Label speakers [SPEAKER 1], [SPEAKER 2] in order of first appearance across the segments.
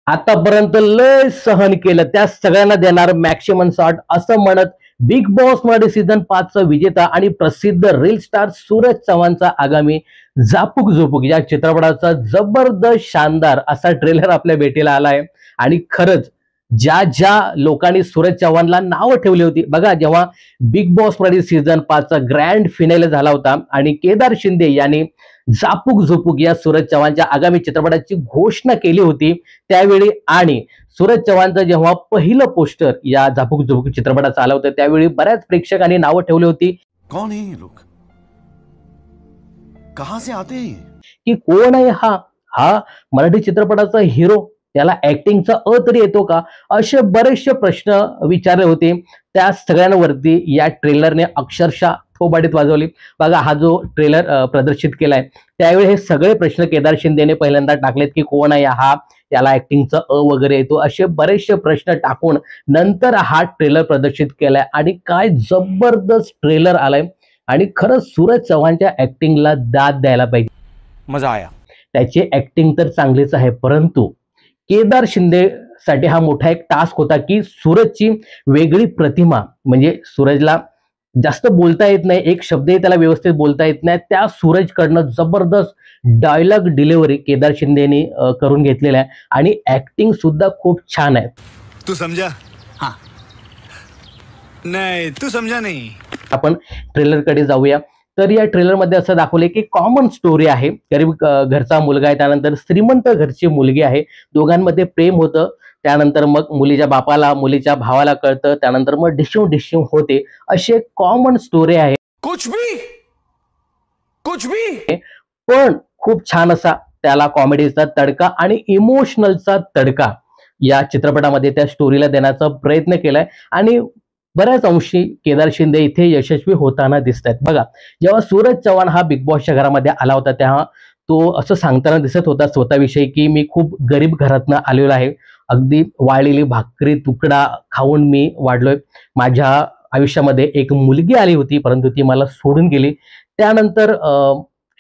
[SPEAKER 1] आतापर्यंत लय सहन केलं त्या सगळ्यांना देणार मॅक्सिमम शॉट असं म्हणत बिग बॉस मराठी सीझन 5 चा विजेता आणि प्रसिद्ध रील स्टार सूरज चव्हाणचा आगामी झापूक झोपूक या चित्रपटाचा जबरदस्त शानदार असा ट्रेलर आपल्या भेटीला आलाय। आणि खरंच ज्या ज्या लोकांनी सूरज चव्हाणला नाव ठेवली होती बघा, जेव्हा बिग बॉस मराठी सीझन 5 चा ग्रँड फिनाले झाला होता आणि केदार शिंदे यांनी झापूक झोपूक या सूरज चव्हाणच्या आगामी चित्रपटाची घोषणा केली होती त्यावेळी, आणि सूरज चव्हाणचं जेव्हा पहिलं पोस्टर या झापूक झोपूक चित्रपटाचं आलं होतं त्यावेळी बऱ्याच प्रेक्षकांनी नावं ठेवली होती,
[SPEAKER 2] कौन है ये लोग, कहां से आते हैं,
[SPEAKER 1] की कोण आहे हा हा मराठी चित्रपटाचा हिरो, त्याला ऍक्टिंगचा तरी येतो का, असे बरेचसे प्रश्न विचारले होते। त्या सगळ्यांवरती या ट्रेलरने अक्षरशः थोबाडीत वाजवली। बघा, हा जो ट्रेलर प्रदर्शित केलाय त्यावेळी हे सगळे प्रश्न केदार शिंदेने पहिल्यांदा टाकलेत की कोण आहे हा, याला ऍक्टिंगचा वगैरे येतो, असे बरेचसे प्रश्न टाकून नंतर हा ट्रेलर प्रदर्शित केलाय आणि काय जबरदस्त ट्रेलर आलाय। आणि खरंच सूरज चव्हाणच्या ऍक्टिंगला दाद द्यायला पाहिजे,
[SPEAKER 2] मजा आया।
[SPEAKER 1] त्याची ऍक्टिंग तर चांगलीच आहे, परंतु केदार शिंदे साठी हा मोठा एक टास्क होता की सूरजची वेगळी प्रतिमा, म्हणजे सूरजला जास्त बोलता येत नाही, एक शब्दही त्याला व्यवस्थित बोलता येत नाही, त्या सूरजकडनं जबरदस्त डायलॉग डिलिव्हरी केदार शिंदेनी करून घेतलेला आहे आणि ऍक्टिंग सुद्धा खूप छान आहे।
[SPEAKER 2] तू समझा? हाँ। नहीं तू समझा नहीं।
[SPEAKER 1] आपण ट्रेलर कडे जाऊया। तर या ट्रेलर मध्ये असं दाखवलंय की कॉमन स्टोरी आहे, गरीब घरचा मुलगा आहे, त्यानंतर श्रीमंत घरची मुलगी आहे, दोघांमध्ये प्रेम होतं, त्यानंतर मग मुलीच्या बापाला मुलीच्या भावाला कळतं, त्यानंतर मग डिशूम डिशूम होते, अशी कॉमन स्टोरी आहे।
[SPEAKER 2] कुछ भी
[SPEAKER 1] पण खूप छान असा त्याला कॉमेडीचा तडका आणि इमोशनलचा तडका या चित्रपटामध्ये त्या स्टोरीला देण्याचा प्रयत्न केलाय आणि बऱ्याच अंशी केदार शिंदे इथे यशस्वी होताना दिसत आहेत। बघा, जेव्हा सूरज चव्हाण हा बिग बॉसच्या घरामध्ये आला होता तेव्हा तो असं सांगताना दिसत होता स्वतःविषयी की मी खूप गरीब घरातनं आलेलो आहे, अगदी वाळलेली भाकरी तुकडा खाऊन मी वाढलोय, माझ्या आयुष्यामध्ये एक मुलगी आली होती परंतु ती मला सोडून गेली, त्यानंतर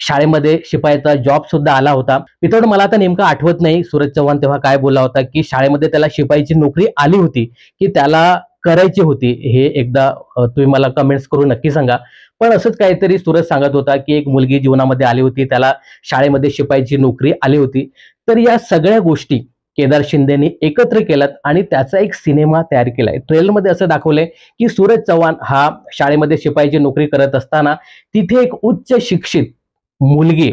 [SPEAKER 1] शाळेमध्ये शिपायाचा जॉब सुद्धा आला होता। मित्रांनो, मला आता नेमकं आठवत नाही सूरज चव्हाण तेव्हा काय बोलला होता, की शाळेमध्ये त्याला शिपायाची नोकरी आली होती की त्याला करायची होती, हे एकदा तुम्ही मला कमेंट्स करून नक्की सांगा। पण असंच काहीतरी सूरज सांगत होता की एक मुलगी जीवनामध्ये आली होती, त्याला शाळेमध्ये शिपायाची नोकरी आली होती। तर या सगळ्या गोष्टी केदार शिंदेनी एकत्र केल्यात आणि त्याचा एक सिनेमा तयार केलाय। ट्रेलरमध्ये असं दाखवलंय की सूरज चव्हाण हा शाळेमध्ये शिपायाची नोकरी करत असताना तिथे एक उच्च शिक्षित मुलगी,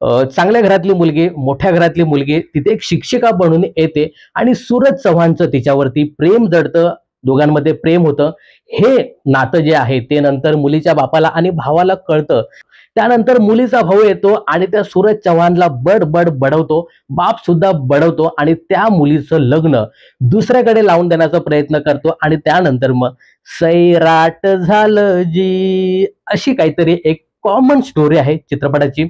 [SPEAKER 1] चांगल्या घरातली मुलगी, मोठ्या घरातली मुलगी तिथे एक शिक्षिका बनून येते आणि सूरज चव्हाणचं तिच्यावरती प्रेम जडतं, दोघांमध्ये प्रेम होतं। हे नातं जे आहे ते नंतर मुलीच्या बापाला आणि भावाला कळतं, त्यानंतर मुलीचा भाऊ येतो आणि त्या सूरज चव्हाणला बडवतो, बाप सुद्धा बडवतो आणि त्या मुलीचं लग्न दुसऱ्याकडे लावून देण्याचा प्रयत्न करतो आणि त्यानंतर मग सैराट झालं जी, अशी काहीतरी एक कॉमन स्टोरी आहे चित्रपटाची।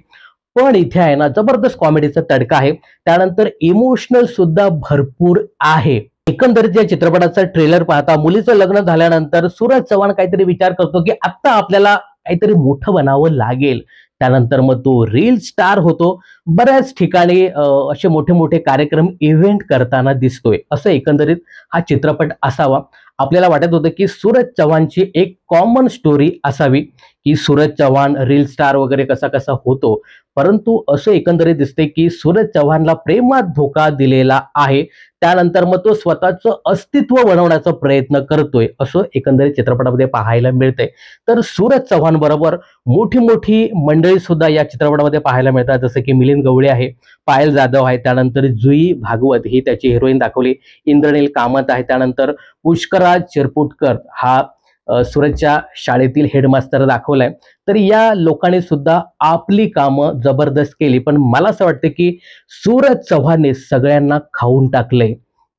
[SPEAKER 1] पण इथे आहे ना जबरदस्त कॉमेडीचा तडका आहे, त्यानंतर इमोशनल सुद्धा भरपूर आहे। एकंदरीत या चित्रपटाचा ट्रेलर पाहता मुलीचं लग्न झाल्यानंतर सूरज चव्हाण काहीतरी विचार करतो की आता आपल्याला काहीतरी मोठं बनावं लागेल, त्यानंतर मग तो रील स्टार होतो, बऱ्याच ठिकाणी असे मोठे मोठे कार्यक्रम इव्हेंट करताना दिसतोय। असं एकंदरीत हा चित्रपट असावा। आपल्याला वाटत होतं की सूरज चव्हाणची एक कॉमन स्टोरी असावी की सूरज चव्हाण रील स्टार वगैरे कसा कसा होतो, परंतु असं एकंदरीत दिसते की सूरज चव्हाणला प्रेमात धोका दिलेला आहे, त्यानंतर मग तो स्वतःचं अस्तित्व बनवण्याचा प्रयत्न करतोय, असं एकंदरीत चित्रपटामध्ये पाहायला मिळतंय। तर सूरज चव्हाण बरोबर मोठी मोठी मंडळी सुद्धा या चित्रपटामध्ये पाहायला मिळतात, जसं की मिलिंद गवळी आहे, पायल जाधव आहे, त्यानंतर जुई भागवत ही त्याची हिरोईन दाखवली, इंद्रनील कामत आहे, त्यानंतर पुष्कराज चिरपुटकर हा सूरजच्या शाळेतील हेडमास्टर दाखवलाय। तर या लोकांनी सुद्धा आपली कामं जबरदस्त केली, पण मला असं वाटतं की सूरज चव्हाणने सगळ्यांना खाऊन टाकलंय।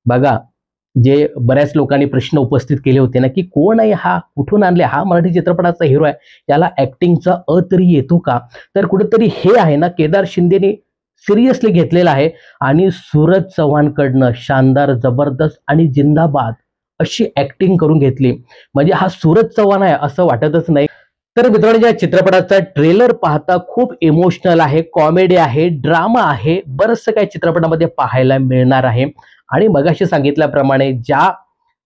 [SPEAKER 1] बघा, जे बऱ्याच लोकांनी प्रश्न उपस्थित केले होते ना की कोण आहे हा, कुठून आणले, हा मराठी चित्रपटाचा हिरो आहे, याला ऍक्टिंगचा तरी येतो का, तर कुठेतरी हे आहे ना केदार शिंदेने सिरियसली घेतलेलं आहे आणि सूरज चव्हाणकडनं शानदार जबरदस्त आणि जिंदाबाद अशी ऍक्टिंग करून घेतली, म्हणजे हा सूरज चव्हाण आहे असं वाटतच नाही। तर मित्रांनो, या चित्रपटाचा ट्रेलर पाहता खूप इमोशनल आहे, कॉमेडी आहे, ड्रामा आहे, बरंचसं काही चित्रपटामध्ये पाहायला मिळणार आहे आणि मगाशी सांगितल्याप्रमाणे ज्या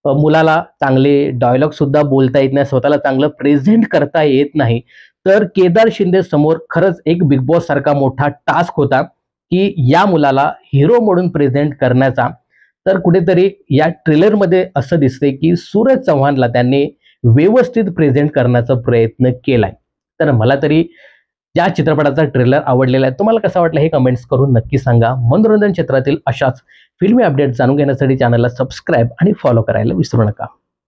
[SPEAKER 1] मुलाला चांगले डायलॉग सुद्धा बोलता येत नाही, स्वतःला चांगलं प्रेझेंट करता येत नाही, तर केदार शिंदे समोर खरंच एक बिग बॉस सारखा मोठा टास्क होता की या मुलाला हिरो म्हणून प्रेझेंट करण्याचा. तर कुठेतरी या ट्रेलरमध्ये असं दिसतंय की सूरज चव्हाणला त्यांनी व्यवस्थित प्रेझेंट करण्याचा प्रयत्न केलाय. तर मला तरी या चित्रपटाचा ट्रेलर आवडलेला आहे. तुम्हाला कसा वाटला हे कमेंट्स करून नक्की सांगा. मनोरंजन क्षेत्रातील अशाच फिल्मी अपडेट जाणून घेण्यासाठी चॅनलला सबस्क्राईब आणि फॉलो करायला विसरू नका.